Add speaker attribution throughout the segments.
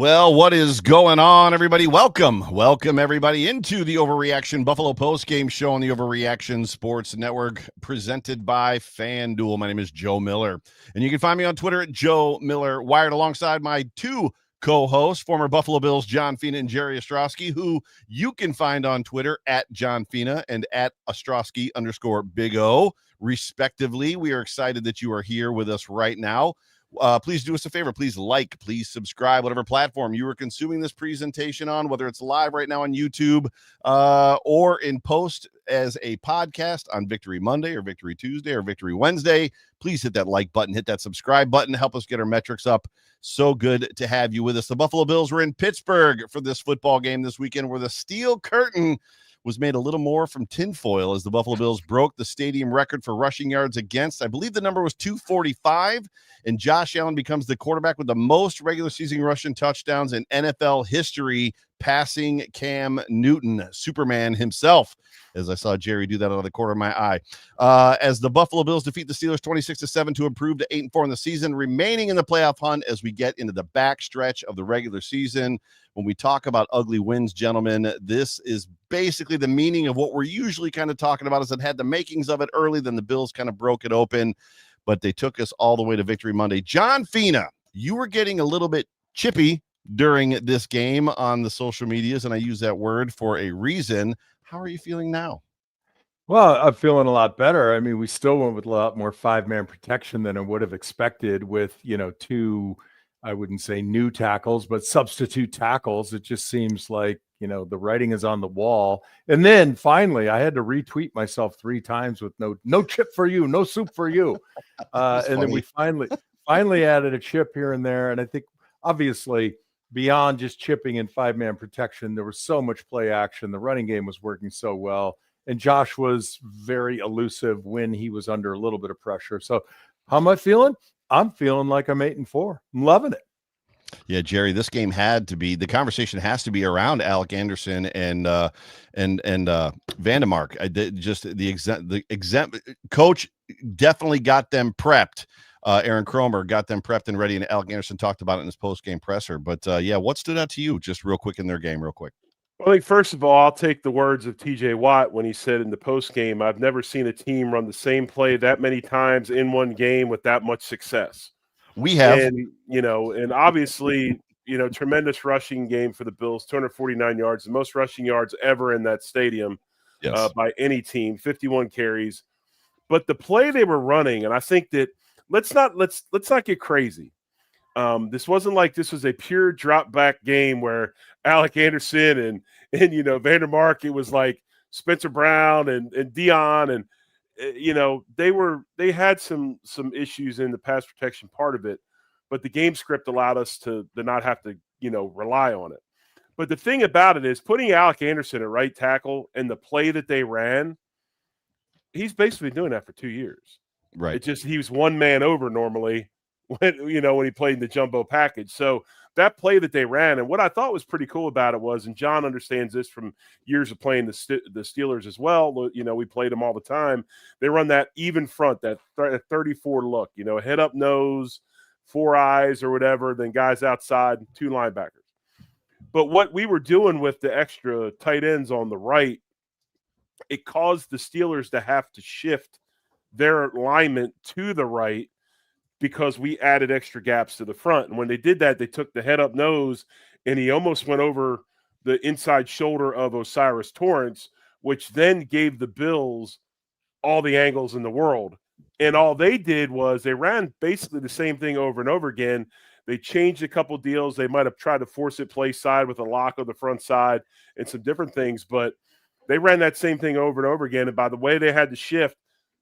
Speaker 1: Well, what is going on, everybody? Welcome everybody into the Overreaction Buffalo Postgame Show on the Overreaction Sports Network, presented by FanDuel. My name is Joe Miller, and you can find me on Twitter at Joe Miller Wired, alongside my two co-hosts, former Buffalo Bills John Fina and Jerry Ostrowski, who you can find on Twitter at John Fina and at Ostrowski_Big O, respectively. We are excited that you are here with us right now. Please do us a favor. Please like, please subscribe, whatever platform you are consuming this presentation on, whether it's live right now on YouTube or in post as a podcast on Victory Monday or Victory Tuesday or Victory Wednesday. Please hit that like button, hit that subscribe button, help us get our metrics up. So good to have you with us. The Buffalo Bills were in Pittsburgh for this football game this weekend, where the steel curtain was made a little more from tinfoil as the Buffalo Bills broke the stadium record for rushing yards against. I believe the number was 245, and Josh Allen becomes the quarterback with the most regular season rushing touchdowns in NFL history, passing Cam Newton, Superman himself, as I saw Jerry do that out of the corner of my eye. As the Buffalo Bills defeat the Steelers 26-7 to improve to 8-4 in the season, remaining in the playoff hunt as we get into the back stretch of the regular season. When we talk about ugly wins, gentlemen, this is basically the meaning of what we're usually kind of talking about, is it had the makings of it early, then the Bills kind of broke it open, but they took us all the way to Victory Monday. John Fina, you were getting a little bit chippy during this game on the social medias, and I use that word for a reason. How are you feeling now?
Speaker 2: Well, I'm feeling a lot better. I mean, we still went with a lot more five-man protection than I would have expected with, two, I wouldn't say new tackles, but substitute tackles. It just seems like, the writing is on the wall. And then finally, I had to retweet myself 3 times with no chip for you, no soup for you. And then we finally added a chip here and there. And I think obviously beyond just chipping and five-man protection, there was so much play action. The running game was working so well. And Josh was very elusive when he was under a little bit of pressure. So how am I feeling? I'm feeling like I'm 8-4. I'm loving it.
Speaker 1: Yeah, Jerry, this game had to be, the conversation has to be around Alec Anderson and Vandemark. The coach definitely got them prepped. Aaron Cromer got them prepped and ready, and Alec Anderson talked about it in his post-game presser. But what stood out to you just real quick in their game, real quick?
Speaker 3: Well, I think first of all, I'll take the words of TJ Watt when he said in the post-game, I've never seen a team run the same play that many times in one game with that much success.
Speaker 1: We have.
Speaker 3: And obviously, tremendous rushing game for the Bills, 249 yards, the most rushing yards ever in that stadium.
Speaker 1: Yes.
Speaker 3: By any team, 51 carries. But the play they were running, and I think that let's not get crazy. This wasn't like this was a pure drop back game where Alec Anderson and Vandermark, it was like Spencer Brown and Dion, and they had some issues in the pass protection part of it, but the game script allowed us to not have to rely on it. But the thing about it is, putting Alec Anderson at right tackle and the play that they ran, he's basically doing that for 2 years.
Speaker 1: Right.
Speaker 3: It just, he was one man over normally when he played in the jumbo package. So that play that they ran, and what I thought was pretty cool about it was, and John understands this from years of playing the Steelers as well, we played them all the time. They run that even front, that 34 look, head up nose, 4 eyes or whatever, then guys outside, 2 linebackers. But what we were doing with the extra tight ends on the right, it caused the Steelers to have to shift their alignment to the right because we added extra gaps to the front. And when they did that, they took the head up nose, and he almost went over the inside shoulder of Osiris Torrance, which then gave the Bills all the angles in the world. And all they did was they ran basically the same thing over and over again. They changed a couple deals. They might have tried to force it play side with a lock on the front side and some different things, but they ran that same thing over and over again. And by the way they had to shift,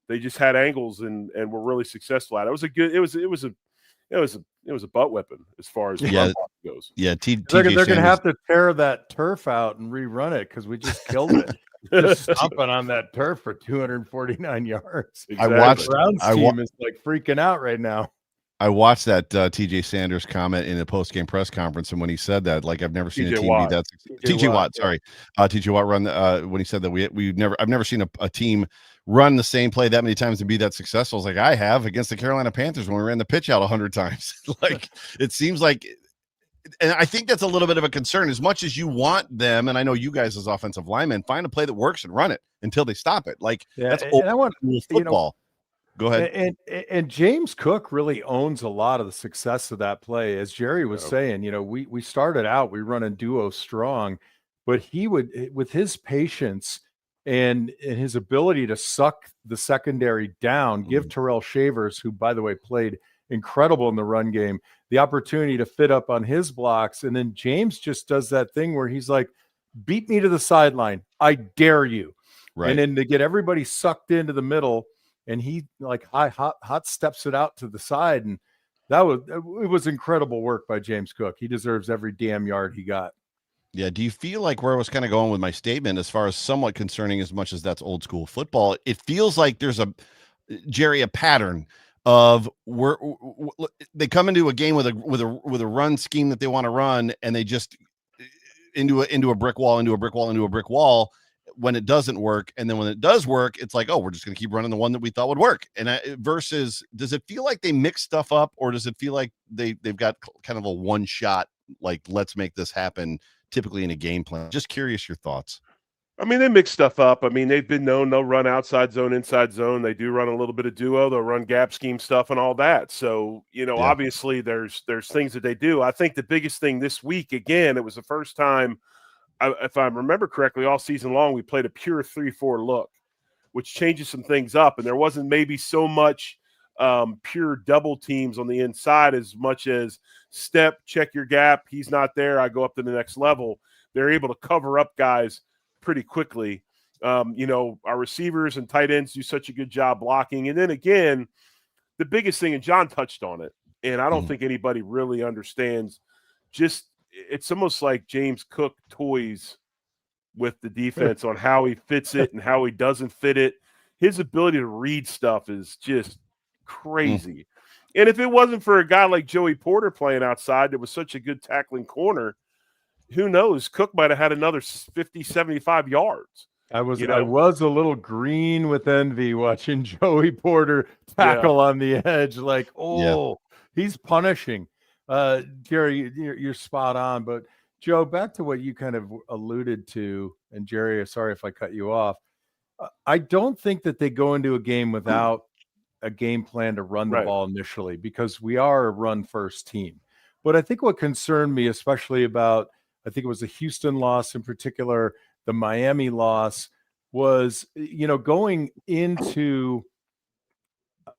Speaker 3: they just had angles and were really successful at it. It was a butt weapon as far as goes.
Speaker 1: Yeah,
Speaker 2: they're going to have to tear that turf out and rerun it because we just killed it. Just stomping on that turf for 249 yards.
Speaker 1: Exactly. I watched.
Speaker 2: Brown's team is like freaking out right now.
Speaker 1: I watched that TJ Sanders comment in a post-game press conference, and when he said that, like, I've never seen a team be that. TJ Watt, sorry, TJ Watt run when he said that I've never seen a team run the same play that many times and be that successful. It's like I have against the Carolina Panthers when we ran the pitch out 100 times. Like, it seems like and I think that's a little bit of a concern. As much as you want them, and I know you guys as offensive linemen, find a play that works and run it until they stop it. Like that's old
Speaker 2: and I want
Speaker 1: football. Go ahead.
Speaker 2: And James Cook really owns a lot of the success of that play. As Jerry was saying, we started out, we run a duo strong, but he would, with his patience and his ability to suck the secondary down, give Terrell Shavers, who, by the way, played incredible in the run game, the opportunity to fit up on his blocks. And then James just does that thing where he's like, beat me to the sideline. I dare you.
Speaker 1: Right.
Speaker 2: And then to get everybody sucked into the middle, and he like hot steps it out to the side. And it was incredible work by James Cook. He deserves every damn yard he got.
Speaker 1: Yeah. Do you feel like where I was kind of going with my statement, as far as somewhat concerning, as much as that's old school football, it feels like there's a pattern of where they come into a game with a run scheme that they want to run, and they just into a brick wall when it doesn't work. And then when it does work, it's like, oh, we're just going to keep running the one that we thought would work. And versus, does it feel like they mix stuff up, or does it feel like they've got kind of a one shot, like, let's make this happen, typically in a game plan? Just curious your thoughts.
Speaker 3: I mean, they mix stuff up. I mean, they've been known they'll run outside zone, inside zone. They do run a little bit of duo. They'll run gap scheme stuff and all that. So, obviously there's things that they do. I think the biggest thing this week, again, it was the first time, if I remember correctly, all season long, we played a pure 3-4 look, which changes some things up. And there wasn't maybe so much pure double teams on the inside as much as step, check your gap. He's not there. I go up to the next level. They're able to cover up guys pretty quickly. Our receivers and tight ends do such a good job blocking. And then again, the biggest thing, and John touched on it, and I don't think anybody really understands, it's almost like James Cook toys with the defense on how he fits it and how he doesn't fit it. His ability to read stuff is just crazy. And if it wasn't for a guy like Joey Porter playing outside that was such a good tackling corner, who knows? Cook might have had another 50, 75 yards.
Speaker 2: I was a little green with envy watching Joey Porter tackle on the edge. Like, he's punishing. Jerry, you're spot on. But Joe, back to what you kind of alluded to, and Jerry, sorry if I cut you off. I don't think that they go into a game without a game plan to run the ball initially, because we are a run first team. But I think what concerned me, especially about, I think it was the Houston loss in particular, the Miami loss, was, going into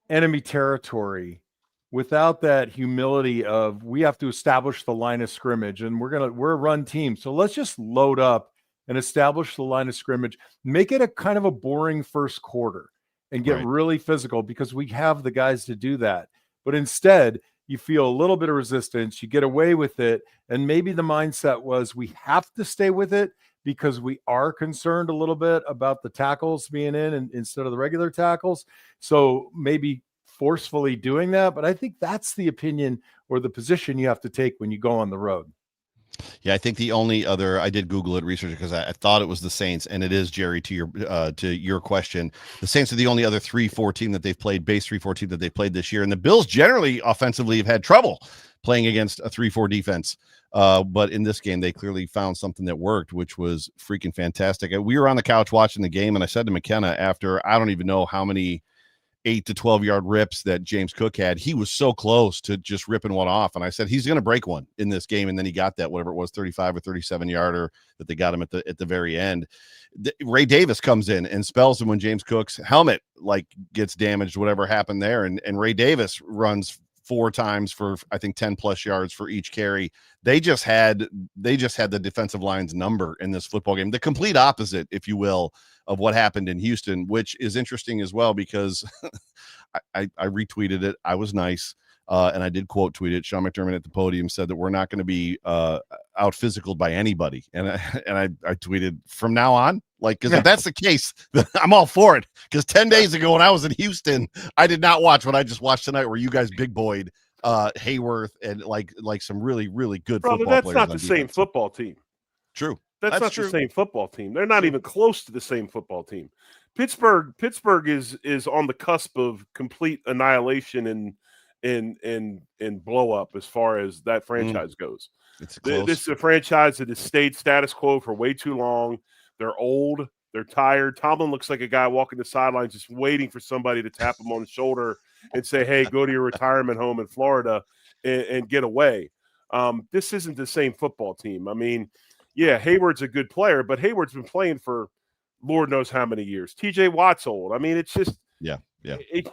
Speaker 2: enemy territory without that humility of, we have to establish the line of scrimmage, and we're a run team. So let's just load up and establish the line of scrimmage, make it a kind of a boring first quarter and get really physical, because we have the guys to do that. But instead, you feel a little bit of resistance, you get away with it. And maybe the mindset was, we have to stay with it because we are concerned a little bit about the tackles being in and instead of the regular tackles. So maybe forcefully doing that. But I think that's the opinion or the position you have to take when you go on the road.
Speaker 1: Yeah, I think the only other, I did Google it, research it, because I thought it was the Saints, and it is, Jerry, to your question. The Saints are the only other 3-4 team that they've played, base 3-4 team that they've played this year. And the Bills generally offensively have had trouble playing against a 3-4 defense. But in this game, they clearly found something that worked, which was freaking fantastic. We were on the couch watching the game, and I said to McKenna, after I don't even know how many 8 to 12 yard rips that James Cook had, he was so close to just ripping one off. And I said, he's going to break one in this game. And then he got that, whatever it was, 35 or 37 yarder that they got him at the very end. Ray Davis comes in and spells him when James Cook's helmet gets damaged, whatever happened there. And Ray Davis runs 4 times for, I think, 10 plus yards for each carry. They just had the defensive line's number in this football game, the complete opposite, if you will, of what happened in Houston, which is interesting as well, because I retweeted it. I was nice. And I did quote tweet it. Sean McDermott at the podium said that we're not going to be out physicaled by anybody. And I tweeted, from now on, because if that's the case, I'm all for it. Because 10 days ago when I was in Houston, I did not watch what I just watched tonight, where you guys big boyed Hayworth and like some really, really good football players.
Speaker 3: That's not the same football team.
Speaker 1: True.
Speaker 3: That's not true. The same football team. They're not even close to the same football team. Pittsburgh is on the cusp of complete annihilation and blow up as far as that franchise goes.
Speaker 1: It's close.
Speaker 3: This is a franchise that has stayed status quo for way too long. They're old. They're tired. Tomlin looks like a guy walking the sidelines just waiting for somebody to tap him on the shoulder and say, hey, go to your retirement home in Florida and get away. This isn't the same football team. I mean, yeah, Hayward's a good player, but Hayward's been playing for Lord knows how many years. TJ Watt's old. I mean, it's just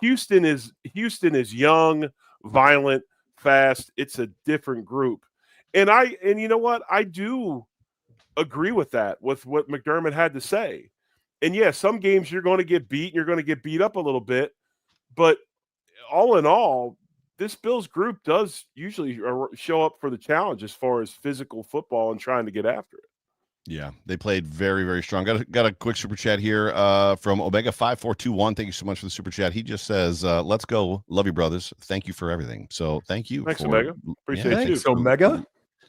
Speaker 3: Houston is young, violent, fast. It's a different group. And you know what? I do agree with that, with what McDermott had to say. And yeah, some games you're going to get beat and you're going to get beat up a little bit. But all in all, this Bills group does usually show up for the challenge as far as physical football and trying to get after it.
Speaker 1: Yeah, they played very, very strong. Got a quick super chat here from Omega5421. Thank you so much for the super chat. He just says, let's go. Love you, brothers. Thank you for everything. So thank you.
Speaker 3: Thanks, Omega. Appreciate you.
Speaker 2: So Omega.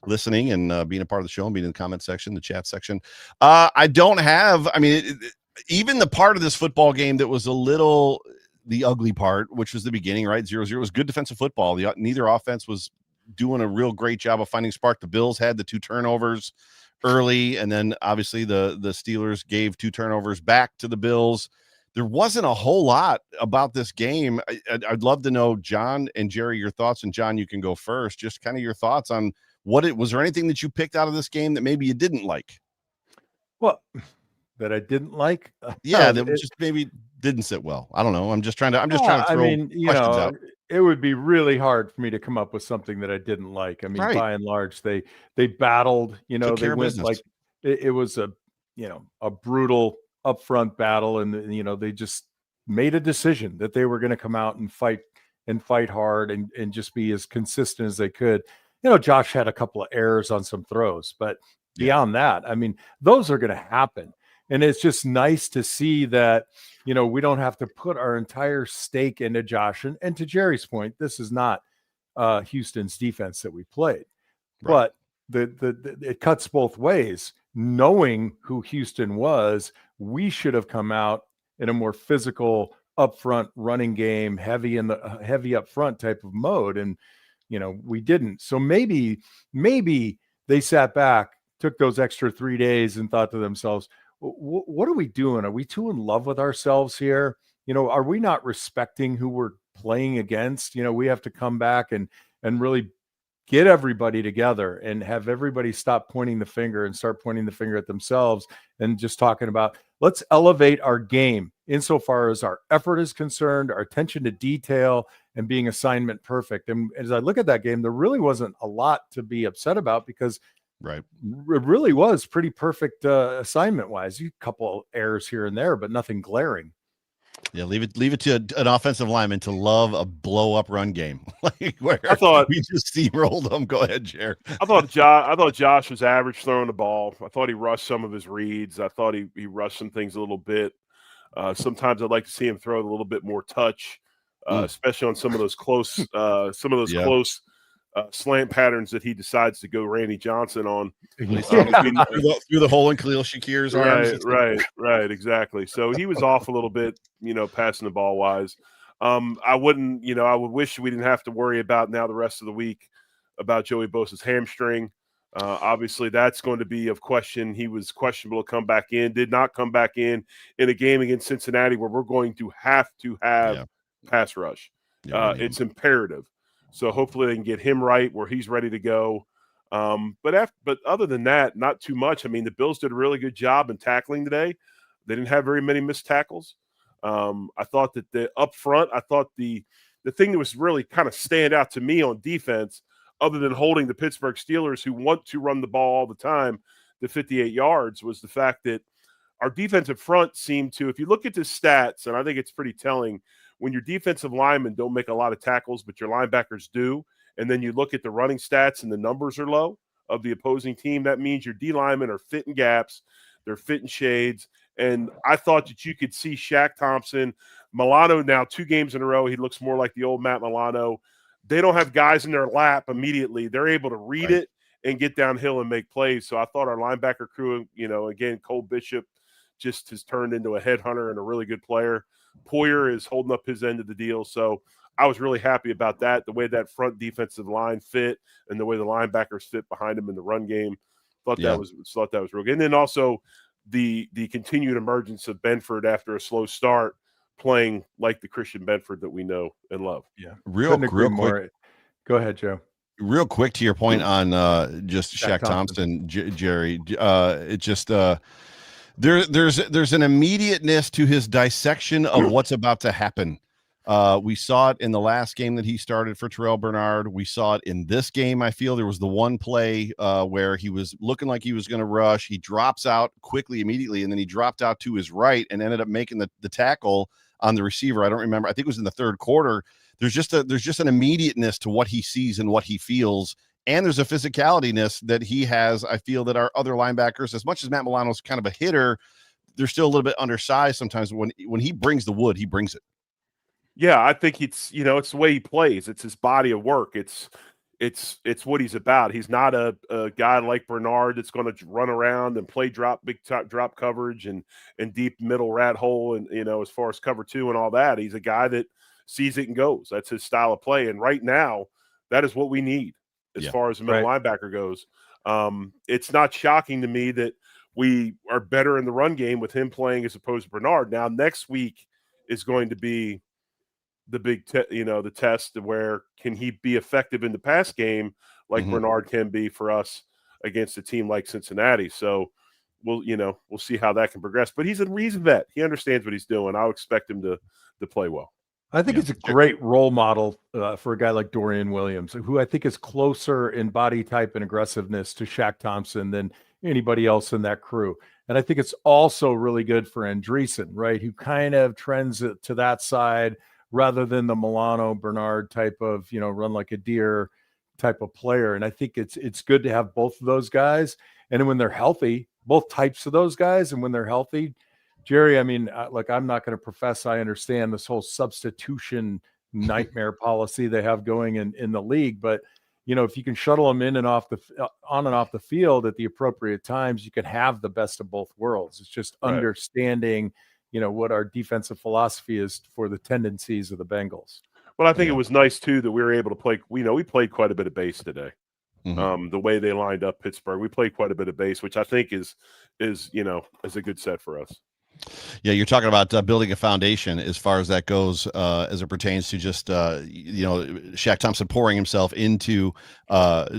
Speaker 1: Listening and being a part of the show and being in the comment section, the chat section. I don't have, I mean, even the part of this football game that was a little, the ugly part, which was the beginning, right? 0-0 was good defensive football. Neither offense was doing a real great job of finding spark. The Bills had the 2 turnovers early, and then obviously the Steelers gave 2 turnovers back to the Bills. There wasn't a whole lot about this game. I'd love to know, John and Jerry, your thoughts. And John, you can go first. Just kind of your thoughts on was there anything that you picked out of this game that maybe you didn't like?
Speaker 2: Well, that I didn't like.
Speaker 1: Yeah, that just maybe didn't sit well. I don't know. I'm just trying to throw
Speaker 2: I mean,
Speaker 1: questions out.
Speaker 2: It would be really hard for me to come up with something that I didn't like. I mean, by and large, they battled. They went like it was a brutal upfront battle, and they just made a decision that they were going to come out and fight hard and just be as consistent as they could. Josh had a couple of errors on some throws, but beyond that, I mean, those are going to happen. And it's just nice to see that, we don't have to put our entire stake into Josh. And to Jerry's point, this is not Houston's defense that we played, but it cuts both ways. Knowing who Houston was, we should have come out in a more physical, upfront running game, heavy up front type of mode. And, we didn't. So maybe they sat back, took those extra 3 days and thought to themselves, what are we doing? Are we too in love with ourselves here? Are we not respecting who we're playing against? We have to come back and really get everybody together and have everybody stop pointing the finger and start pointing the finger at themselves and just talking about, let's elevate our game insofar as our effort is concerned, our attention to detail, and being assignment perfect. And as I look at that game, there really wasn't a lot to be upset about because it really was pretty perfect assignment wise. A couple errors here and there, but nothing glaring.
Speaker 1: Yeah, leave it to an offensive lineman to love a blow up run game. Where
Speaker 3: I thought
Speaker 1: we just steamrolled them. Go ahead, Jared.
Speaker 3: I thought Josh was average throwing the ball. I thought he rushed some of his reads. I thought he rushed some things a little bit. Sometimes I'd like to see him throw a little bit more touch, especially on some of those close close slant patterns that he decides to go Randy Johnson on.
Speaker 1: Through the hole in Khalil Shakir's arms.
Speaker 3: Right, exactly. So he was off a little bit, passing the ball wise. I would wish we didn't have to worry about now the rest of the week about Joey Bosa's hamstring. Obviously, that's going to be of question. He was questionable to come back in, did not come back in a game against Cincinnati where we're going to have pass rush. It's imperative. So hopefully they can get him right where he's ready to go. But other than that, not too much. I mean, the Bills did a really good job in tackling today. They didn't have very many missed tackles. I thought that up front, the thing that was really kind of stand out to me on defense, other than holding the Pittsburgh Steelers, who want to run the ball all the time, to 58 yards, was the fact that our defensive front seemed to, if you look at the stats, and I think it's pretty telling, when your defensive linemen don't make a lot of tackles, but your linebackers do, and then you look at the running stats and the numbers are low of the opposing team, that means your D linemen are fitting gaps, they're fitting shades. And I thought that you could see Shaq Thompson, Milano now 2 games in a row. He looks more like the old Matt Milano. They don't have guys in their lap immediately. They're able to read it and get downhill and make plays. So I thought our linebacker crew, again, Cole Bishop just has turned into a headhunter and a really good player. Poyer is holding up his end of the deal. So I was really happy about that, the way that front defensive line fit and the way the linebackers fit behind him in the run game. Thought that was real good. And then also the continued emergence of Benford after a slow start, playing like the Christian Benford that we know and love.
Speaker 2: Yeah,
Speaker 1: real quick.
Speaker 2: More. Go ahead, Joe.
Speaker 1: Real quick to your point on just Shaq Thompson, Jerry. It just there's an immediateness to his dissection of what's about to happen. We saw it in the last game that he started for Terrell Bernard. We saw it in this game. I feel there was the one play where he was looking like he was going to rush. He drops out quickly, immediately, and then he dropped out to his right and ended up making the tackle on the receiver. I don't remember. I think it was in the third quarter. There's just an immediateness to what he sees and what he feels. And there's a physicalityness that he has. I feel that our other linebackers, as much as Matt Milano's kind of a hitter, they're still a little bit undersized sometimes. When he brings the wood, he brings it.
Speaker 3: Yeah, I think it's the way he plays. It's his body of work. It's what he's about. He's not a guy like Bernard that's going to run around and play big drop coverage and deep middle rat hole and as far as cover two and all that. He's a guy that sees it and goes. That's his style of play. And right now, that is what we need as far as the middle linebacker goes. It's not shocking to me that we are better in the run game with him playing as opposed to Bernard. Now, next week is going to be the big, the test of where can he be effective in the pass game like Bernard can be for us against a team like Cincinnati. So we'll see how that can progress. But he's a vet. He understands what he's doing. I'll expect him to play well.
Speaker 2: I think it's a great role model for a guy like Dorian Williams, who I think is closer in body type and aggressiveness to Shaq Thompson than anybody else in that crew. And I think it's also really good for Andreessen, right, who kind of trends it to that side rather than the Milano Bernard type of, run like a deer type of player. And I think it's good to have both of those guys. And when they're healthy, both types of those guys, and when they're healthy, Jerry, I mean, I'm not going to profess I understand this whole substitution nightmare policy they have going in the league, but if you can shuttle them in and off on and off the field at the appropriate times, you can have the best of both worlds. It's just understanding, what our defensive philosophy is for the tendencies of the Bengals.
Speaker 3: Well, I think it was nice too that we were able to play. We played quite a bit of base today. The way they lined up Pittsburgh, we played quite a bit of base, which I think is a good set for us.
Speaker 1: Yeah, you're talking about building a foundation as far as that goes, as it pertains to just Shaq Thompson pouring himself into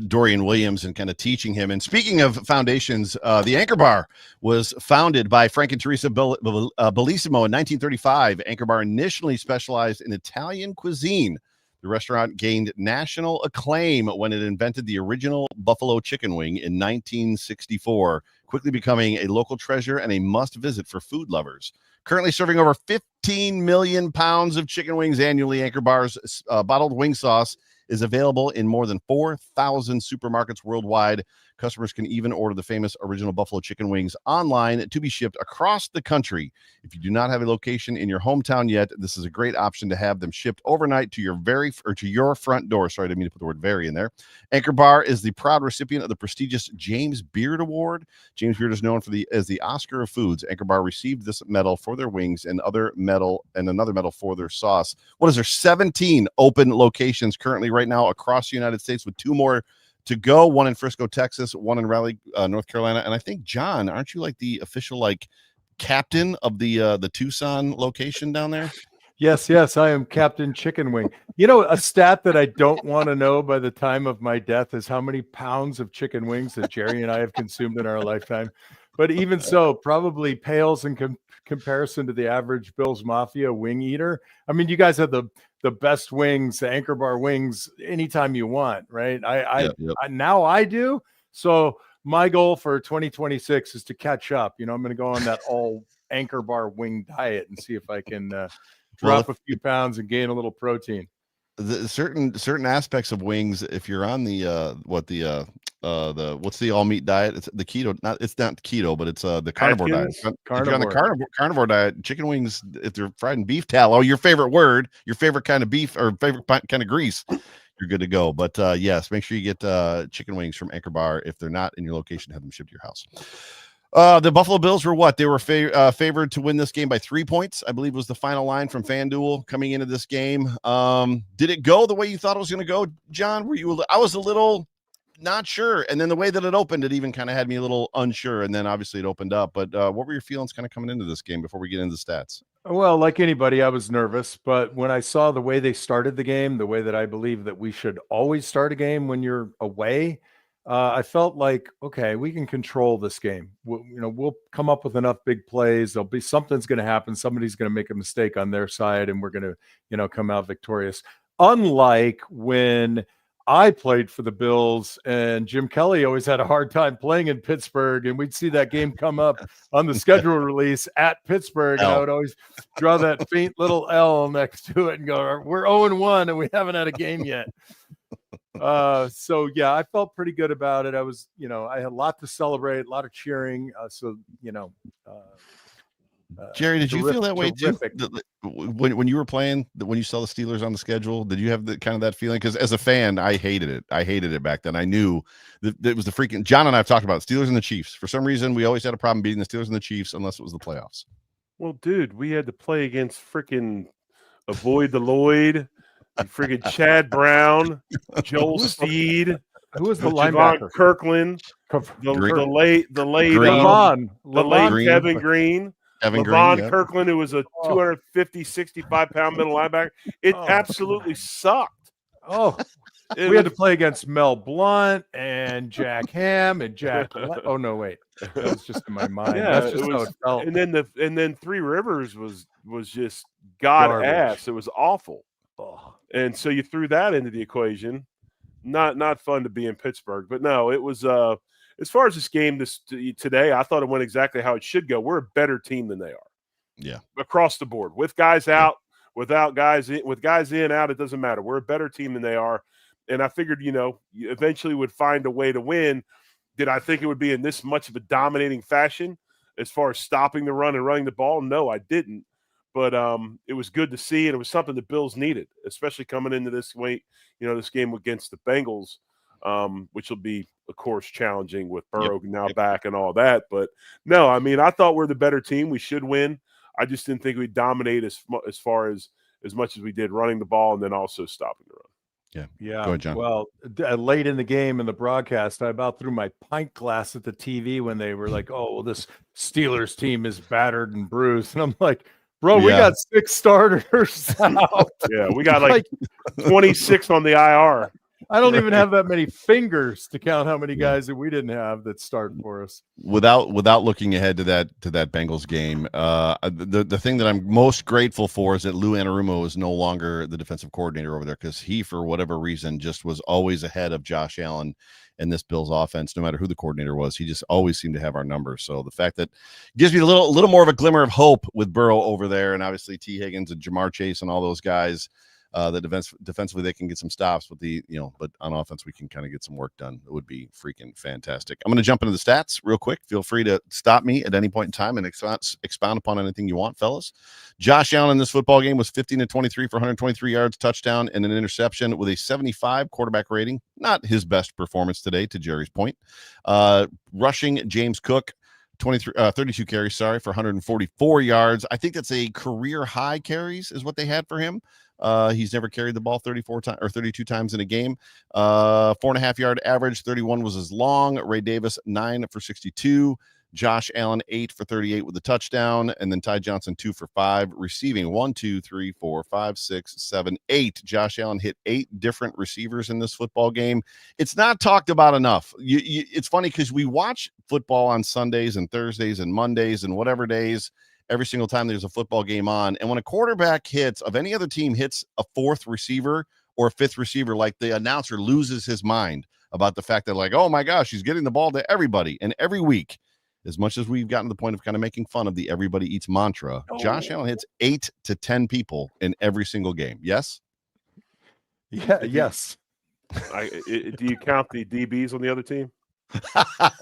Speaker 1: Dorian Williams and kind of teaching him. And speaking of foundations, the Anchor Bar was founded by Frank and Teresa Bellissimo in 1935. Anchor Bar initially specialized in Italian cuisine. The restaurant gained national acclaim when it invented the original buffalo chicken wing in 1964, quickly becoming a local treasure and a must-visit for food lovers. Currently serving over 15 million pounds of chicken wings annually, Anchor Bar's bottled wing sauce is available in more than 4,000 supermarkets worldwide. Customers can even order the famous original buffalo chicken wings online to be shipped across the country. If you do not have a location in your hometown yet, this is a great option to have them shipped overnight to your front door. Sorry, I didn't mean to put the word "very" in there. Anchor Bar is the proud recipient of the prestigious James Beard Award. James Beard is known as the Oscar of foods. Anchor Bar received this medal for their wings and another medal for their sauce. What is there? 17 open locations currently right now across the United States, with 2 more to go, one in Frisco, Texas, one in Raleigh, North Carolina. And I think, John, aren't you like the official captain of the Tucson location down there?
Speaker 2: Yes, I am Captain Chicken Wing. A stat that I don't want to know by the time of my death is how many pounds of chicken wings that Jerry and I have consumed in our lifetime. But even so, probably pales in comparison to the average Bill's Mafia wing eater. I mean, you guys have the best wings, the Anchor Bar wings, anytime you want, right? Now I do. So my goal for 2026 is to catch up. I'm going to go on that all Anchor Bar wing diet and see if I can drop a few pounds and gain a little protein.
Speaker 1: The certain aspects of wings, if you're on the what's the all meat diet? It's the keto. It's not keto, but it's the carnivore diet. If you're on the carnivore diet, chicken wings, if they're fried in beef tallow, your favorite kind of beef or favorite kind of grease, you're good to go. But yes, make sure you get chicken wings from Anchor Bar. If they're not in your location, have them shipped to your house. The Buffalo Bills were what? They were favored to win this game by 3 points, I believe was the final line from FanDuel coming into this game. Did it go the way you thought it was going to go, John? I was a little not sure. And then the way that it opened, it even kind of had me a little unsure. And then obviously it opened up. But what were your feelings kind of coming into this game before we get into the stats?
Speaker 2: Well, like anybody, I was nervous, but when I saw the way they started the game, the way that I believe that we should always start a game when you're away, I felt like, okay, we can control this game. We'll come up with enough big plays. Something's going to happen. Somebody's going to make a mistake on their side, and we're going to, come out victorious. Unlike when I played for the Bills and Jim Kelly always had a hard time playing in Pittsburgh, and we'd see that game come up on the schedule release at Pittsburgh, and I would always draw that faint little L next to it and go, we're 0-1 and we haven't had a game yet. So yeah, I felt pretty good about it. I was, I had a lot to celebrate, a lot of cheering.
Speaker 1: Jerry, did you feel that way too? When you were playing, when you saw the Steelers on the schedule, did you have that feeling? Because as a fan, I hated it. I hated it back then. I knew that it was the freaking John and I have talked about Steelers and the Chiefs. For some reason, we always had a problem beating the Steelers and the Chiefs unless it was the playoffs.
Speaker 3: Well, dude, we had to play against freaking Avoid the Lloyd, freaking Chad Brown, Joel Steed.
Speaker 2: Who was the linebacker?
Speaker 3: Kirkland, the late Kevin Green. Levon Kirkland, who was a 250, 65-pound middle linebacker. It absolutely sucked.
Speaker 2: We had to play against Mel Blount and Jack Ham and Jack. Oh no, wait, that was just in my mind.
Speaker 3: Yeah,
Speaker 2: that's just how it felt.
Speaker 3: And then Three Rivers was just god ass. It was awful. And so you threw that into the equation. Not fun to be in Pittsburgh, but no, it was. As far as this game today, I thought it went exactly how it should go. We're a better team than they are.
Speaker 1: Yeah.
Speaker 3: Across the board. With guys out, without guys in, with guys in, out, it doesn't matter. We're a better team than they are. And I figured, you eventually would find a way to win. Did I think it would be in this much of a dominating fashion as far as stopping the run and running the ball? No, I didn't. But it was good to see, and it was something the Bills needed, especially coming into this this game against the Bengals, which will be, of course, challenging with Burrow now back and all that. But no, I mean, I thought we're the better team. We should win. I just didn't think we'd dominate as far as much as we did running the ball and then also stopping the run.
Speaker 2: Yeah.
Speaker 1: Go ahead, John.
Speaker 2: Well, late in the game in the broadcast, I about threw my pint glass at the TV when they were like, "Oh, well, this Steelers team is battered and bruised," and I'm like, "Bro, we got 6 starters out.
Speaker 3: Yeah, we got like 26 on the IR."
Speaker 2: I don't even have that many fingers to count how many guys that we didn't have that start for us.
Speaker 1: Without looking ahead to that Bengals game, the thing that I'm most grateful for is that Lou Anarumo is no longer the defensive coordinator over there, because he, for whatever reason, just was always ahead of Josh Allen in this Bills offense. No matter who the coordinator was, he just always seemed to have our numbers. So the fact that gives me a little more of a glimmer of hope with Burrow over there, and obviously T. Higgins and Jamar Chase and all those guys. The defensively they can get some stops, but but on offense we can kind of get some work done. It would be freaking fantastic. I'm going to jump into the stats real quick. Feel free to stop me at any point in time and expound upon anything you want, fellas. Josh Allen in this football game was 15-23 for 123 yards, touchdown, and an interception with a 75 quarterback rating. Not his best performance today, to Jerry's point. Rushing, James Cook, 32 carries, for 144 yards. I think that's a career high carries is what they had for him. He's never carried the ball 34 times or 32 times in a game. 4.5 yard average. 31 was his long. Ray Davis 9 for 62. Josh Allen 8 for 38 with a touchdown, and then Ty Johnson 2 for 5 receiving. 1, 2, 3, 4, 5, 6, 7, 8. Josh Allen hit 8 different receivers in this football game. It's not talked about enough. It's funny because we watch football on Sundays and Thursdays and Mondays and whatever days. Every single time there's a football game on. And when a quarterback of any other team hits a 4th receiver or a 5th receiver, like the announcer loses his mind about the fact that, like, oh my gosh, he's getting the ball to everybody. And every week, as much as we've gotten to the point of kind of making fun of the everybody eats mantra, Josh Allen hits 8 to 10 people in every single game. Yes?
Speaker 2: Yeah, yes.
Speaker 3: Do you count the DBs on the other team?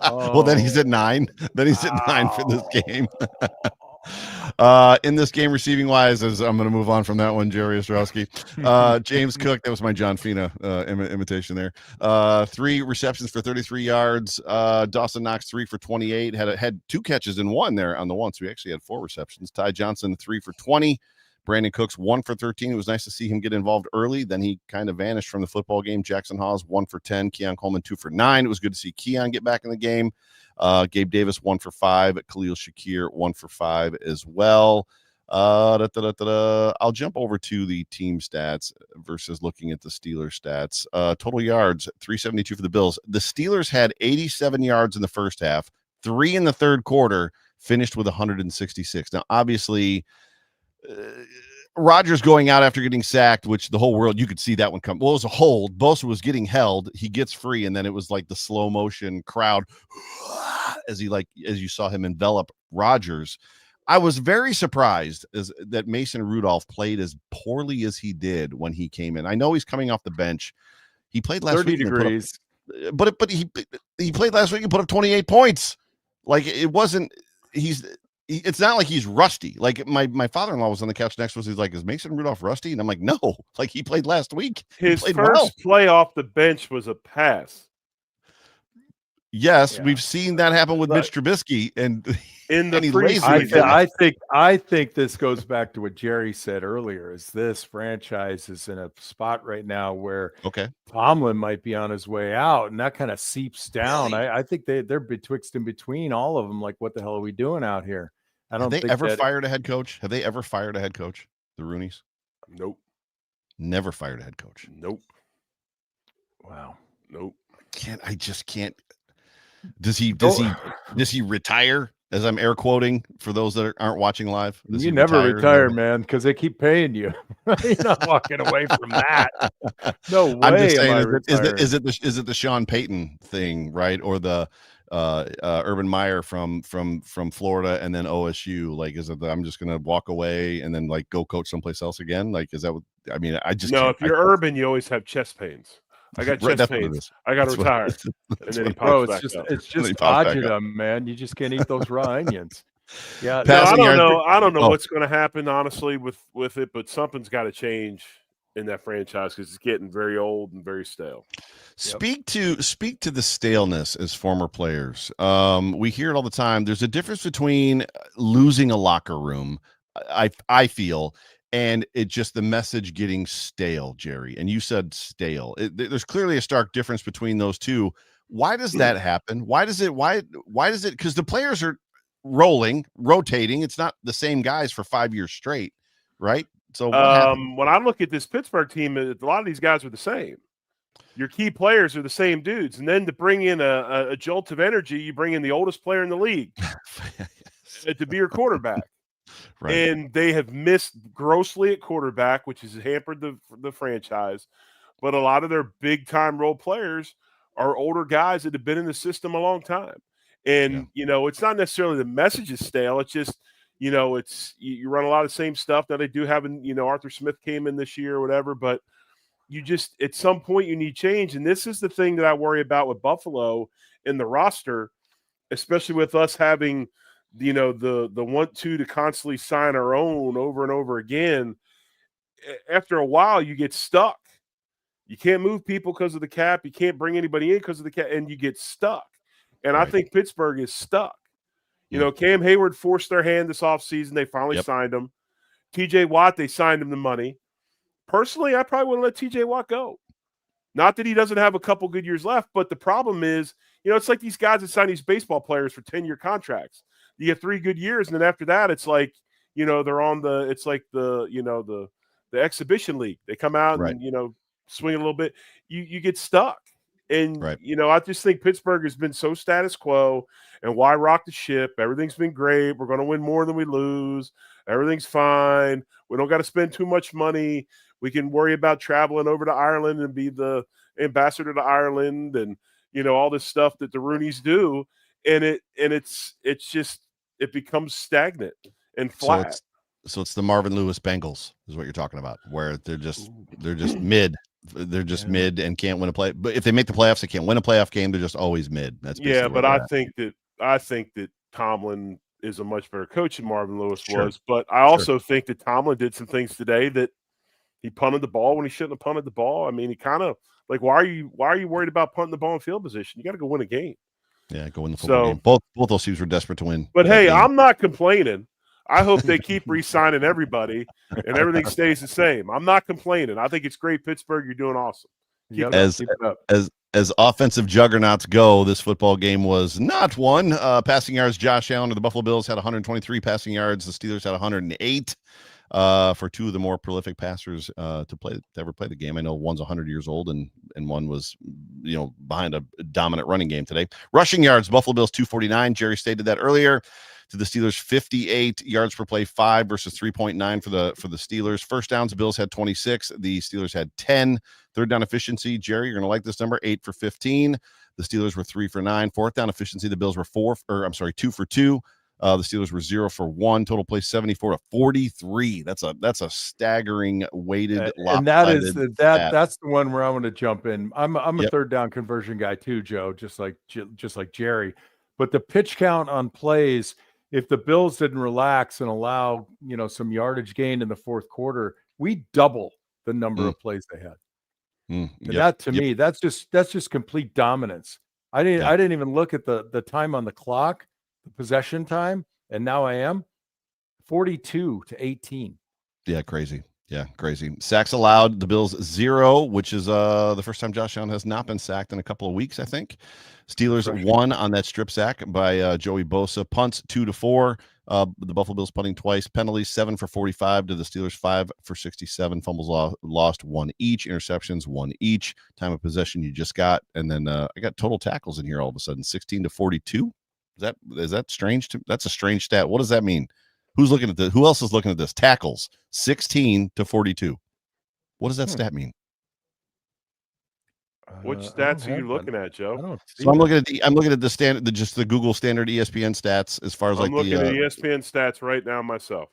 Speaker 1: Well, then he's at 9. Then he's at 9 for this game. In this game, receiving wise, as I'm going to move on from that one, Jerry Ostrowski. James Cook, that was my John Fina imitation there. 3 receptions for 33 yards. Dawson Knox 3 for 28. Had 2 catches and 1 there on the one, so we actually had 4 receptions. Ty Johnson 3 for 20. Brandon Cooks 1 for 13. It was nice to see him get involved early. Then he kind of vanished from the football game. Jackson Hawes 1 for 10. Keon Coleman 2 for 9. It was good to see Keon get back in the game. Gabe Davis 1 for 5. Khalil Shakir 1 for 5 as well. I'll jump over to the team stats versus looking at the Steelers stats. Total yards 372 for the Bills. The Steelers had 87 yards in the first half, 3 in the third quarter, finished with 166. Now, obviously, Rodgers going out after getting sacked, which the whole world, you could see that one come. Well, it was a hold. Bosa was getting held. He gets free, and then it was like the slow motion crowd as you saw him envelop Rodgers. I was very surprised that Mason Rudolph played as poorly as he did when he came in. I know he's coming off the bench. He played last
Speaker 2: 30
Speaker 1: week.
Speaker 2: degrees.
Speaker 1: But he played last week and put up 28 points. Like, it wasn't. It's not like he's rusty. Like, my father-in-law was on the couch next to us. He's like, "Is Mason Rudolph rusty?" And I'm like, "No, like, he played last week.
Speaker 3: His first play off the bench was a pass.
Speaker 1: Yes, we've seen that happen with Mitch Trubisky, and
Speaker 3: in the
Speaker 2: I think this goes back to what Jerry said earlier. Is this franchise is in a spot right now where Tomlin might be on his way out, and that kind of seeps down.
Speaker 1: Really?
Speaker 2: I think they're betwixt and between all of them. Like, what the hell are we doing out here? I don't.
Speaker 1: Have they ever fired a head coach? Have they ever fired a head coach? The Rooneys?
Speaker 3: Nope.
Speaker 1: Never fired a head coach.
Speaker 3: Nope.
Speaker 2: Wow.
Speaker 3: Nope.
Speaker 1: I just can't. Does he retire? As I'm air quoting for those that aren't watching live.
Speaker 2: You never retire, man, because they keep paying you. You're not walking away from that. No way.
Speaker 1: I'm just saying, is it the Sean Payton thing, right? Or the Urban Meyer from Florida and then OSU? Like, is it I'm just gonna walk away and then like go coach someplace else again? Like, is that what I mean? I just
Speaker 3: no. If you're Urban, you always have chest pains. I got chest pains. I got to retire. And then he pops back up.
Speaker 2: It's just agita, man. You just can't eat those raw onions. Yeah.
Speaker 3: No, I don't know what's going to happen, honestly, with it, but something's got to change in that franchise because it's getting very old and very stale.
Speaker 1: Speak to the staleness as former players. We hear it all the time. There's a difference between losing a locker room, I feel, and it just the message getting stale, Jerry. And you said stale. There's clearly a stark difference between those two. Why does that happen? Why does it? Because the players are rotating. It's not the same guys for 5 years straight, right? So
Speaker 3: when I look at this Pittsburgh team, a lot of these guys are the same. Your key players are the same dudes. And then to bring in a jolt of energy, you bring in the oldest player in the league to be your quarterback. Right. And they have missed grossly at quarterback, which has hampered the franchise. But a lot of their big-time role players are older guys that have been in the system a long time. And, it's not necessarily the message is stale. It's just, it's you run a lot of the same stuff. Now they do have, Arthur Smith came in this year or whatever. But you just at some point you need change. And this is the thing that I worry about with Buffalo in the roster, especially with us having – the want to constantly sign our own over and over again. After a while, you get stuck. You can't move people because of the cap. You can't bring anybody in because of the cap, and you get stuck. And I think Pittsburgh is stuck. Cam Hayward forced their hand this offseason. They finally signed him. TJ Watt, they signed him the money. Personally, I probably wouldn't let TJ Watt go. Not that he doesn't have a couple good years left, but the problem is, it's like these guys that sign these baseball players for 10-year contracts. You get 3 good years, and then after that, it's like, they're on the exhibition league. They come out and, swing a little bit. You get stuck. And, I just think Pittsburgh has been so status quo, and why rock the ship? Everything's been great. We're going to win more than we lose. Everything's fine. We don't got to spend too much money. We can worry about traveling over to Ireland and be the ambassador to Ireland and, all this stuff that the Rooneys do. And it becomes stagnant and flat.
Speaker 1: So it's the Marvin Lewis Bengals is what you're talking about, where they're just mid. They're just mid and can't win a play. But if they make the playoffs, they can't win a playoff game. They're just always mid. That's
Speaker 3: but I think that Tomlin is a much better coach than Marvin Lewis
Speaker 1: Sure.
Speaker 3: was. But I also think that Tomlin did some things today that he punted the ball when he shouldn't have punted the ball. I mean, he kind of like, why are you worried about punting the ball in field position? You got to go win a game.
Speaker 1: Yeah, go win the football game. Both those teams were desperate to win.
Speaker 3: But hey,
Speaker 1: game.
Speaker 3: I'm not complaining. I hope they keep re-signing everybody and everything stays the same. I'm not complaining. I think it's great, Pittsburgh. You're doing awesome.
Speaker 1: As offensive juggernauts go, this football game was not one. Passing yards, Josh Allen of the Buffalo Bills had 123 passing yards. The Steelers had 108 for two of the more prolific passers to ever play the game. I know one's 100 years old and one was, behind a dominant running game today. Rushing yards, Buffalo Bills 249. Jerry stated that earlier. To the Steelers, 58 yards per play, 5 versus 3.9 for the Steelers. First downs, the Bills had 26. The Steelers had 10. Third down efficiency, Jerry, you're going to like this number, 8 for 15. The Steelers were 3 for 9. Fourth down efficiency, the Bills were 2 for 2. The Steelers were 0 for 1. Total play 74 to 43. That's a staggering weighted.
Speaker 2: And that's the one where I want to jump in. I'm a third down conversion guy too, Joe, just like Jerry. But the pitch count on plays, if the Bills didn't relax and allow, some yardage gain in the fourth quarter, we double the number of plays they had. And that to me, that's just complete dominance. I didn't even look at the time on the clock, the possession time, and now I am 42 to 18.
Speaker 1: Yeah, crazy. Yeah, crazy. Sacks allowed, the Bills 0, which is the first time Josh Allen has not been sacked in a couple of weeks, I think. Steelers 1 on that strip sack by Joey Bosa. Punts 2 to 4. The Buffalo Bills punting twice. Penalties 7 for 45 to the Steelers, 5 for 67. Fumbles lost 1 each. Interceptions 1 each. Time of possession you just got, and then I got total tackles in here all of a sudden, 16 to 42. Is that strange? That's a strange stat. What does that mean? Who's looking at this? Who else is looking at this? Tackles 16 to 42. What does that stat mean?
Speaker 3: Which stats are you looking at, Joe?
Speaker 1: I'm looking at the standard, just the Google standard ESPN stats as far as
Speaker 3: I'm looking at ESPN stats right now myself.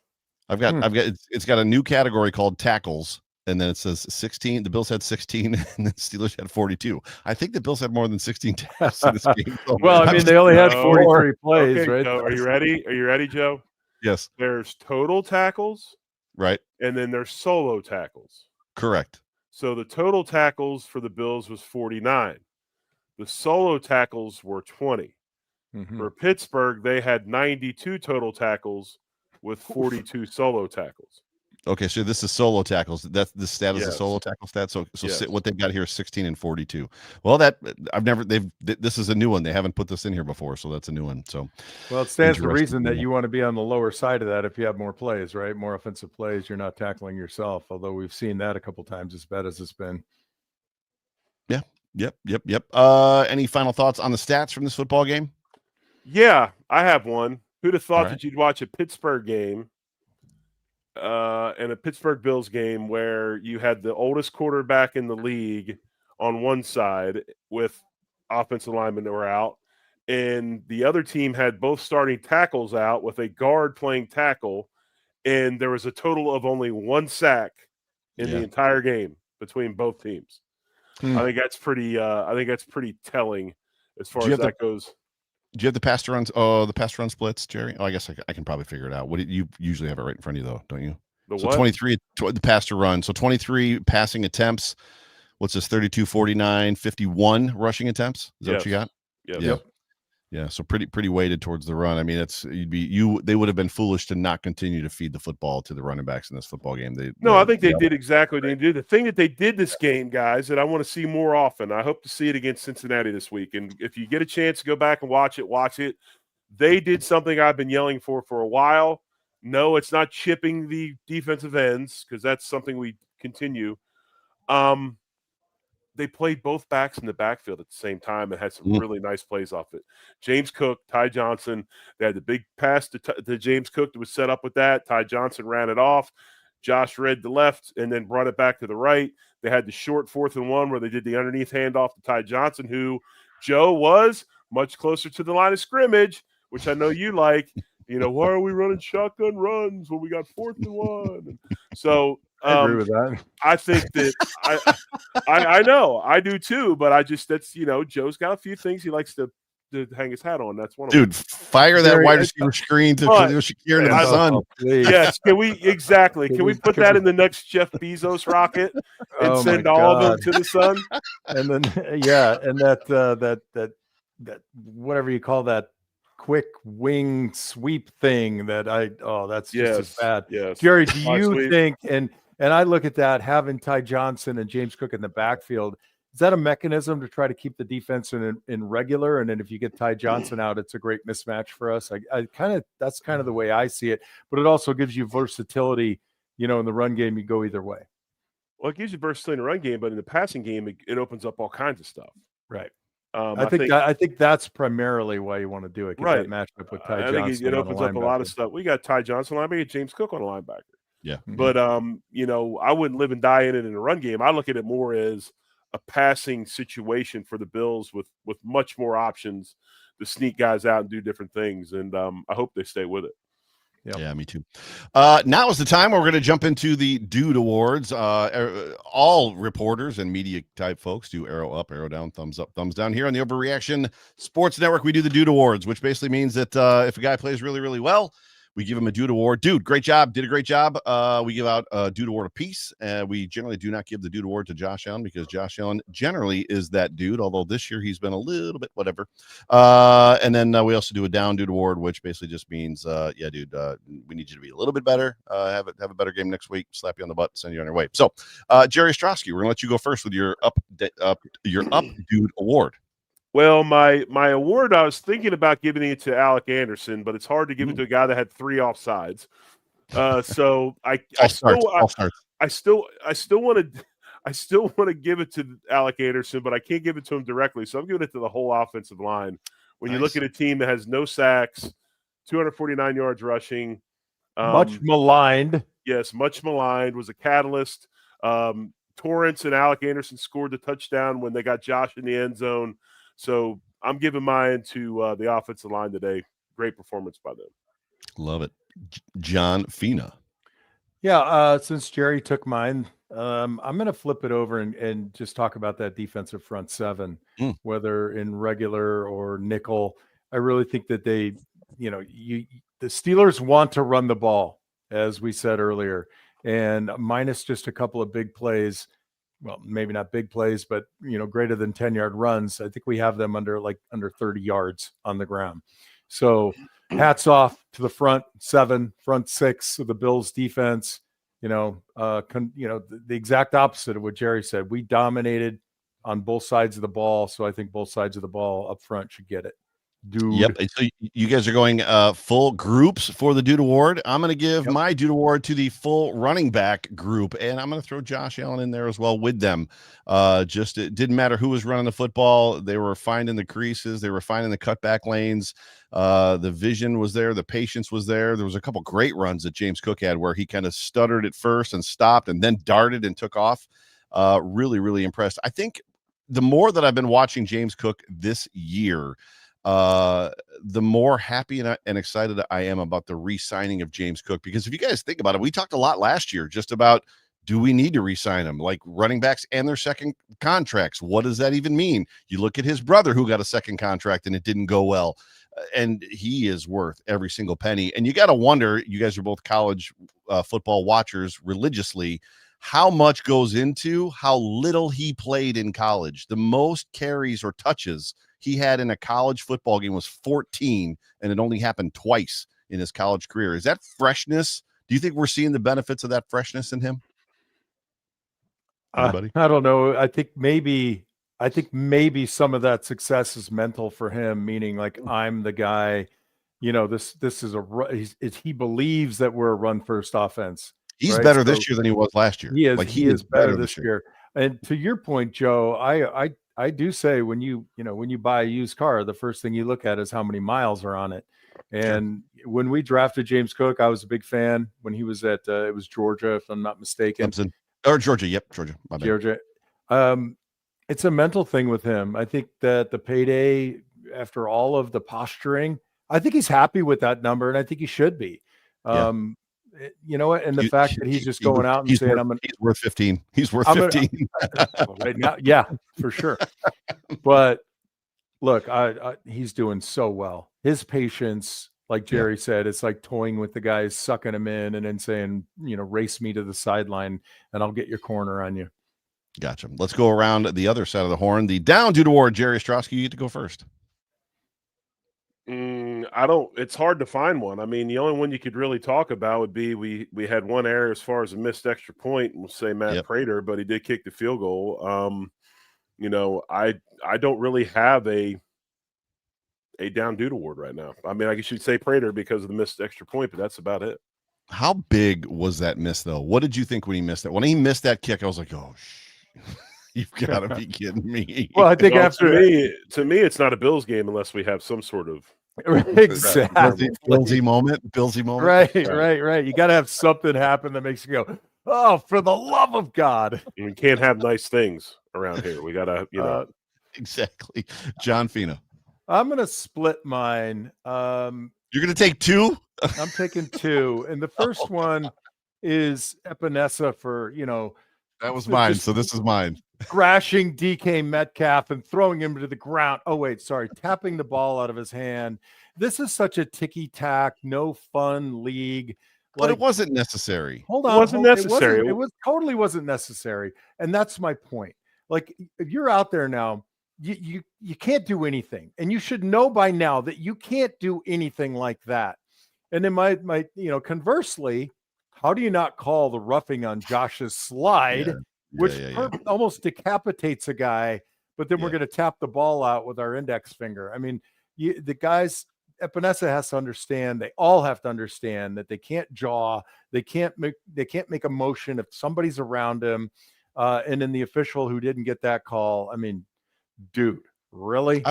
Speaker 1: I've got it's got a new category called tackles, and then it says 16. The Bills had 16, and the Steelers had 42. I think the Bills had more than 16 tackles in this game. So
Speaker 2: well, I mean, they only had 43 plays,
Speaker 3: okay,
Speaker 2: right?
Speaker 3: Joe, are you ready? Are you ready, Joe?
Speaker 1: Yes.
Speaker 3: There's total tackles,
Speaker 1: right,
Speaker 3: and then there's solo tackles.
Speaker 1: Correct.
Speaker 3: So the total tackles for the Bills was 49. The solo tackles were 20. For Pittsburgh, they had 92 total tackles with 42 solo tackles.
Speaker 1: Okay, so this is solo tackles. That's the stat is a solo tackle stat. So
Speaker 3: yes.
Speaker 1: What they've got here is 16 and 42. Well, this is a new one. They haven't put this in here before, so that's a new one. So,
Speaker 2: well, it stands to reason that you want to be on the lower side of that if you have more plays, right? More offensive plays. You're not tackling yourself. Although we've seen that a couple times, as bad as it's been.
Speaker 1: Yeah. Yep. Any final thoughts on the stats from this football game?
Speaker 3: Yeah, I have one. Who'd have thought that you'd watch a Pittsburgh game? And a Pittsburgh Bills game where you had the oldest quarterback in the league on one side with offensive linemen that were out, and the other team had both starting tackles out with a guard playing tackle, and there was a total of only 1 sack in the entire game between both teams. I think that's pretty telling as far as that goes.
Speaker 1: Do you have the pass to runs? Oh, the pass to run splits, Jerry. Oh, I guess I can probably figure it out. What do you usually have it right in front of you, though, don't you? So 23, the pass to run. So 23 passing attempts. What's this? 32, 49, 51 rushing attempts. Is that what you got?
Speaker 3: Yes.
Speaker 1: Yeah. So pretty weighted towards the run. I mean, they would have been foolish to not continue to feed the football to the running backs in this football game.
Speaker 3: I think they did exactly what they did. The thing that they did this game, guys, that I want to see more often. I hope to see it against Cincinnati this week. And if you get a chance to go back and watch it. They did something I've been yelling for a while. No, it's not chipping the defensive ends because that's something we continue. They played both backs in the backfield at the same time and had some really nice plays off it. James Cook, Ty Johnson, they had the big pass to James Cook that was set up with that. Ty Johnson ran it off. Josh read the left and then brought it back to the right. They had the short 4th and 1 where they did the underneath handoff to Ty Johnson, who Joe was much closer to the line of scrimmage, which I know you like. Why are we running shotgun runs when we got 4th and 1? So
Speaker 2: I agree with that.
Speaker 3: I think that I know I do too, but that's Joe's got a few things he likes to to hang his hat on. That's one of
Speaker 1: Dude,
Speaker 3: them.
Speaker 1: fire that wide receiver screen to Shakir into the sun.
Speaker 3: Yes, can we Can we put that in the next Jeff Bezos rocket and send all of them to the sun?
Speaker 2: And then and that whatever you call that quick wing sweep thing that's just as bad.
Speaker 3: Yes.
Speaker 2: Jerry, do you think and I look at that having Ty Johnson and James Cook in the backfield, is that a mechanism to try to keep the defense in regular? And then if you get Ty Johnson out, it's a great mismatch for us. That's kind of the way I see it, but it also gives you versatility, in the run game, you go either way.
Speaker 3: Well, it gives you versatility in the run game, but in the passing game, it opens up all kinds of stuff.
Speaker 2: Right. I think that's primarily why you want to do it. Get that matchup with Ty Johnson.
Speaker 3: I think it opens up a lot of stuff. We got Ty Johnson linebacker, James Cook on a linebacker.
Speaker 1: Yeah.
Speaker 3: But I wouldn't live and die in it in a run game. I look at it more as a passing situation for the Bills with much more options to sneak guys out and do different things. And I hope they stay with it.
Speaker 1: Yep. Yeah, me too. Now is the time where we're going to jump into the Dude Awards. All reporters and media type folks do arrow up, arrow down, thumbs up, thumbs down. Here on the Overreaction Sports Network, we do the Dude Awards, which basically means that if a guy plays really, really well, we give him a Dude Award. Dude, great job. Did a great job. We give out a Dude Award apiece. We generally do not give the Dude Award to Josh Allen because Josh Allen generally is that dude, although this year he's been a little bit whatever. And then we also do a Down Dude Award, which basically just means, dude, we need you to be a little bit better. Have a better game next week. Slap you on the butt, send you on your way. So, Jerry Ostrowski, we're going to let you go first with your up Dude Award.
Speaker 3: Well, my award, I was thinking about giving it to Alec Anderson, but it's hard to give it to a guy that had 3 offsides. So I still want to give it to Alec Anderson, but I can't give it to him directly. So I'm giving it to the whole offensive line. When you look at a team that has no sacks, 249 yards rushing,
Speaker 2: much maligned.
Speaker 3: Yes, much maligned, was a catalyst. Torrance and Alec Anderson scored the touchdown when they got Josh in the end zone. So I'm giving mine to the offensive line today. Great performance by them.
Speaker 1: Love it. John Fina.
Speaker 2: Yeah, since Jerry took mine, I'm going to flip it over and just talk about that defensive front seven, whether in regular or nickel. I really think that the Steelers want to run the ball, as we said earlier, and minus just a couple of big plays. Well, maybe not big plays, but greater than 10-yard runs. I think we have them under 30 yards on the ground. So hats off to the front 7, front 6 of the Bills defense. The exact opposite of what Jerry said. We dominated on both sides of the ball. So I think both sides of the ball up front should get it. Dude.
Speaker 1: Yep. So you guys are going full groups for the Dude Award. I'm going to give my Dude Award to the full running back group, and I'm going to throw Josh Allen in there as well with them. It didn't matter who was running the football. They were finding the creases. They were finding the cutback lanes. The vision was there. The patience was there. There was a couple great runs that James Cook had where he kind of stuttered at first and stopped and then darted and took off. Really, really impressed. I think the more that I've been watching James Cook this year, the more happy and excited I am about the re-signing of James Cook, because if you guys think about it, we talked a lot last year just about, do we need to re-sign him? Like running backs and their second contracts. What does that even mean? You look at his brother who got a second contract and it didn't go well. And he is worth every single penny. And you got to wonder, you guys are both college football watchers religiously, how much goes into how little he played in college. The most carries or touches he had in a college football game was 14, and it only happened twice in his college career. Is that freshness? Do you think we're seeing the benefits of that freshness in him?
Speaker 2: I don't know. I think maybe some of that success is mental for him, meaning like, I'm the guy, this is he believes that we're a run first offense.
Speaker 1: He's better this year than he was last year.
Speaker 2: He is. He is better this year. And to your point, Joe, I do say when you buy a used car, the first thing you look at is how many miles are on it. And when we drafted James Cook, I was a big fan when he was at it was Georgia, if I'm not mistaken.
Speaker 1: Clemson. Or Georgia. Yep, Georgia. My bad.
Speaker 2: Georgia. It's a mental thing with him. I think that the payday, after all of the posturing, I think he's happy with that number, and I think he should be. And the fact that he's just going out and saying,
Speaker 1: he's worth 15. He's worth 15
Speaker 2: right now. Yeah, for sure. But Look, he's doing so well. His patience, like Jerry said, it's like toying with the guys, sucking him in, and then saying, race me to the sideline, and I'll get your corner on you.
Speaker 1: Gotcha. Let's go around the other side of the horn. The down due award, Jerry Ostrowski, you get to go first.
Speaker 3: It's hard to find one. I mean, the only one you could really talk about would be we had one error as far as a missed extra point. We'll say Matt Prater, but he did kick the field goal. I don't really have a down dude award right now. I mean, I guess you'd say Prater because of the missed extra point, but that's about it.
Speaker 1: How big was that miss, though? What did you think when he missed that? When he missed that kick, I was like, oh, you've got to be kidding me.
Speaker 2: Well, I think
Speaker 3: to me, it's not a Bills game unless we have some sort of
Speaker 2: exactly
Speaker 1: Billsy moment.
Speaker 2: Right. You got to have something happen that makes you go, oh, for the love of God.
Speaker 3: We can't have nice things around here. We got to,
Speaker 1: Exactly. John Fina.
Speaker 2: I'm going to split mine.
Speaker 1: You're going to take two?
Speaker 2: I'm taking two. And the first one is Epinesa for,
Speaker 1: that was mine. So this is mine.
Speaker 2: Crashing DK Metcalf and throwing him to the ground. Oh, wait, sorry. Tapping the ball out of his hand. This is such a ticky-tack, no fun league.
Speaker 1: But it wasn't necessary.
Speaker 2: Hold on.
Speaker 3: It wasn't necessary.
Speaker 2: It totally wasn't necessary. And that's my point. Like, if you're out there now, you can't do anything. And you should know by now that you can't do anything like that. And then my conversely, how do you not call the roughing on Josh's slide, which almost decapitates a guy, but then we're going to tap the ball out with our index finger? I mean, the guys, Epinesa has to understand, they all have to understand that they can't jaw, they can't make a motion if somebody's around him. And then the official who didn't get that call, I mean, dude, really?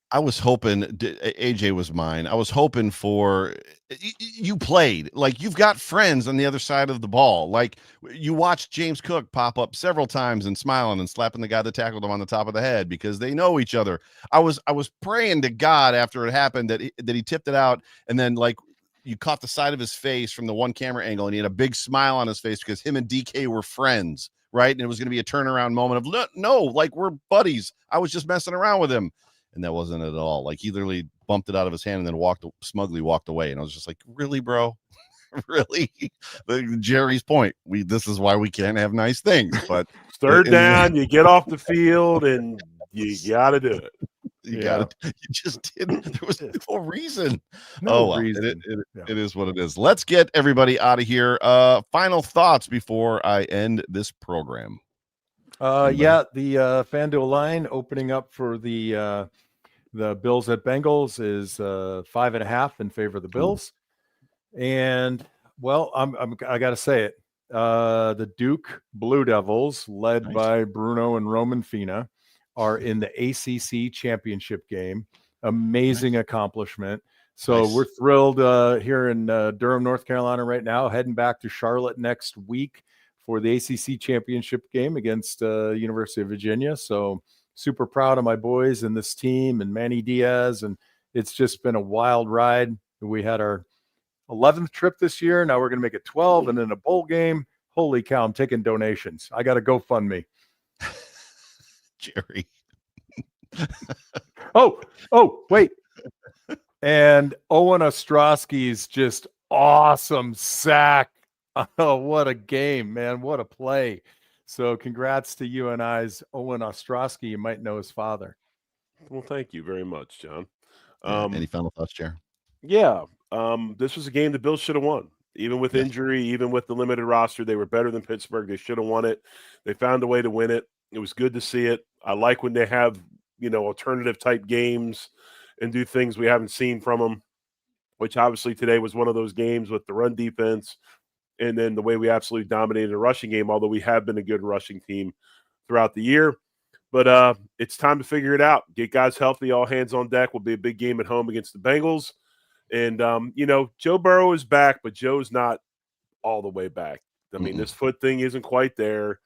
Speaker 1: I was hoping AJ was mine. I was hoping for you played like you've got friends on the other side of the ball. Like you watched James Cook pop up several times and smiling and slapping the guy that tackled him on the top of the head because they know each other. I was praying to God after it happened that he tipped it out, and then like you caught the side of his face from the one camera angle and he had a big smile on his face because him and DK were friends, right? And it was going to be a turnaround moment of no, like we're buddies. I was just messing around with him. And that wasn't it at all. Like he literally bumped it out of his hand and then smugly walked away. And I was just like, really, bro? Really? Jerry's point. This is why we can't have nice things. But
Speaker 3: third down, you get off the field and you got to do it.
Speaker 1: You just didn't. There was no reason.
Speaker 2: Reason.
Speaker 1: It is what it is. Let's get everybody out of here. Final thoughts before I end this program.
Speaker 2: The FanDuel line opening up for the Bills at Bengals is 5.5 in favor of the Bills. And well, I got to say it. The Duke Blue Devils, led by Bruno and Roman Fina, are in the ACC championship game. Amazing accomplishment. So we're thrilled here in Durham, North Carolina right now, heading back to Charlotte next week for the ACC championship game against University of Virginia. So super proud of my boys and this team and Manny Diaz. And it's just been a wild ride. We had our 11th trip this year. Now we're going to make it 12 and then a bowl game. Holy cow, I'm taking donations. I got to GoFundMe.
Speaker 1: Jerry.
Speaker 2: Oh, wait. And Owen Ostrowski's just awesome sack. Oh, what a game, man. What a play. So congrats to you and I's Owen Ostrowski. You might know his father.
Speaker 3: Well, thank you very much, John.
Speaker 1: Any final thoughts, Jerry?
Speaker 3: Yeah. This was a game the Bills should have won. Even with injury, even with the limited roster, they were better than Pittsburgh. They should have won it. They found a way to win it. It was good to see it. I like when they have, alternative type games and do things we haven't seen from them, which obviously today was one of those games with the run defense. And then the way we absolutely dominated the rushing game, although we have been a good rushing team throughout the year. But it's time to figure it out. Get guys healthy, all hands on deck. Will be a big game at home against the Bengals. And, Joe Burrow is back, but Joe's not all the way back. I mean, this foot thing isn't quite there.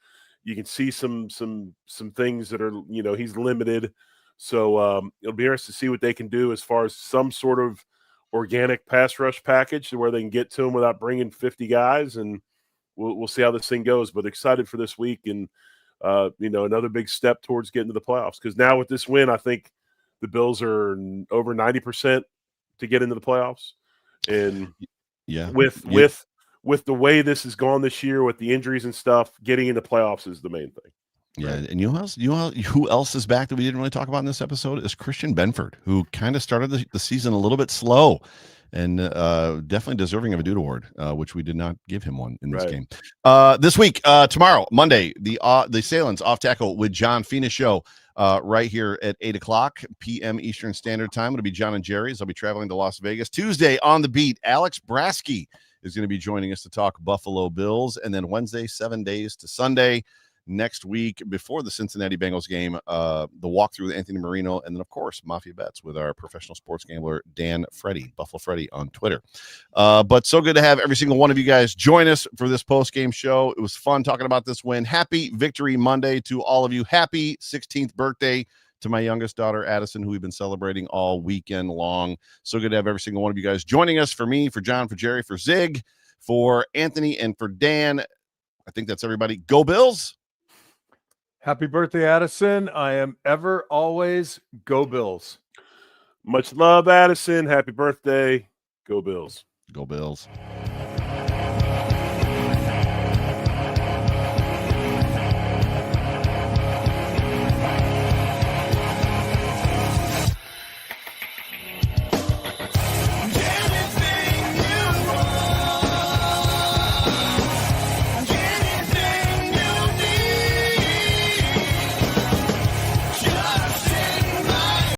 Speaker 3: You can see some things that are, he's limited. So it'll be interesting to see what they can do as far as some sort of organic pass rush package where they can get to him without bringing 50 guys, and we'll see how this thing goes. But excited for this week and, another big step towards getting to the playoffs. Because now with this win, I think the Bills are over 90% to get into the playoffs. And with the way this has gone this year, with the injuries and stuff, getting into playoffs is the main thing.
Speaker 1: Yeah, and who else is back that we didn't really talk about in this episode is Christian Benford, who kind of started the season a little bit slow, and definitely deserving of a Dude Award, which we did not give him one in this game. This week, tomorrow, Monday, the Salins Off Tackle with John Fina show right here at 8:00 p.m. Eastern Standard Time. It'll be John and Jerry's. I'll be traveling to Las Vegas. Tuesday on the beat, Alex Brasky is going to be joining us to talk Buffalo Bills, and then Wednesday, 7 days to Sunday. Next week, before the Cincinnati Bengals game, the walkthrough with Anthony Marino, and then, of course, Mafia Bets with our professional sports gambler, Dan Freddy, Buffalo Freddy on Twitter. But so good to have every single one of you guys join us for this post-game show. It was fun talking about this win. Happy Victory Monday to all of you. Happy 16th birthday to my youngest daughter, Addison, who we've been celebrating all weekend long. So good to have every single one of you guys joining us. For me, for John, for Jerry, for Zig, for Anthony, and for Dan. I think that's everybody. Go Bills!
Speaker 2: Happy birthday, Addison. I am ever, always, go Bills.
Speaker 3: Much love, Addison. Happy birthday. Go Bills.
Speaker 1: Go Bills.